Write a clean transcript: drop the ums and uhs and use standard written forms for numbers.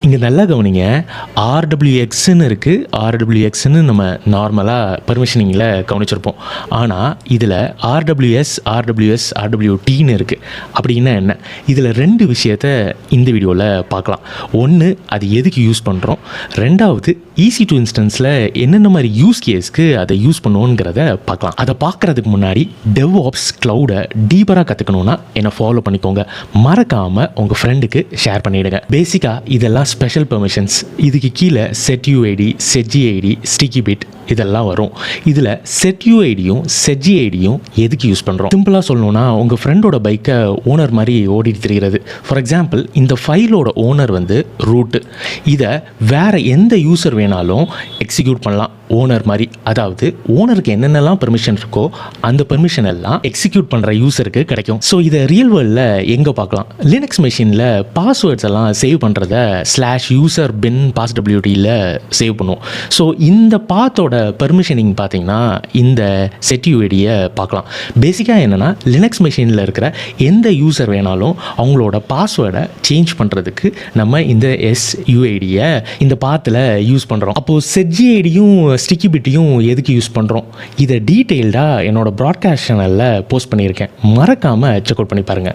இங்கே நல்லா கவனிங்க. RWXன்னு இருக்குது. RWXன்னு நம்ம நார்மலாக பெர்மிஷனிங்கில் கவனிச்சிருப்போம். ஆனால் இதில் RWSன்னு இருக்குது. அப்படின்னா என்ன? இதில் 2 விஷயத்தை இந்த வீடியோவில் பார்க்கலாம். ஒன்று, அது எதுக்கு யூஸ் பண்ணுறோம். ரெண்டாவது, EC2 இன்ஸ்டன்ஸில் என்னென்ன மாதிரி யூஸ் கேஸ்க்கு அதை யூஸ் பண்ணுவோங்கிறத பார்க்கலாம். அதை பார்க்குறதுக்கு முன்னாடி DevOps க்ளவுடை டீப்பராக கற்றுக்கணுன்னா என்னை ஃபாலோ பண்ணிக்கோங்க. மறக்காமல் உங்கள் ஃப்ரெண்டுக்கு ஷேர் பண்ணிவிடுங்க. பேசிக்காக இதெல்லாம் ஸ்பெஷல் பெர்மிஷன்ஸ். இதுக்கு கீழே setUID, setgid, sticky-bit இதெல்லாம் வரும். இதில் setUIDயும் setgidயும் எதுக்கு யூஸ் பண்ணுறோம்? சிம்பிளாக சொல்லணும்னா, உங்கள் ஃப்ரெண்டோட பைக்கை ஓனர் மாதிரி ஓடிட்டு தெரிகிறது. ஃபார் எக்ஸாம்பிள், இந்த ஃபைலோட ஓனர் வந்து ரூட்டு. இதை வேறு எந்த யூசர் வேணாலும் எக்ஸிக்யூட் பண்ணலாம் ஓனர் மாதிரி. அதாவது ஓனருக்கு என்னென்னலாம் பெர்மிஷன் இருக்கோ அந்த பெர்மிஷன் எல்லாம் எக்ஸிக்யூட் பண்ணுற யூசருக்கு கிடைக்கும். ஸோ இதை ரியல் வேர்ல்டில் எங்கே பார்க்கலாம்? லினக்ஸ் மெஷினில் பாஸ்வேர்ட்ஸ் எல்லாம் சேவ் பண்ணுறத /user bin passwdயில் சேவ் பண்ணுவோம். ஸோ இந்த பாத்தோட பெர்மிஷனிங் பார்த்தீங்கன்னா இந்த setUIDயை பார்க்கலாம். பேசிக்காக என்னென்னா, லினக்ஸ் மெஷினில் இருக்கிற எந்த யூசர் வேணாலும் அவங்களோட பாஸ்வேர்டை சேஞ்ச் பண்ணுறதுக்கு நம்ம இந்த SUIDயை இந்த பாத்தில் யூஸ் பண்ணுறோம். அப்போது setgidயும் sticky-bitயும் எதுக்கு யூஸ் பண்ணுறோம்? இதை டீட்டெயில்டாக என்னோட ப்ராட்காஸ்ட் சேனலில் போஸ்ட் பண்ணியிருக்கேன். மறக்காமல் செக் அவுட் பண்ணி பாருங்கள்.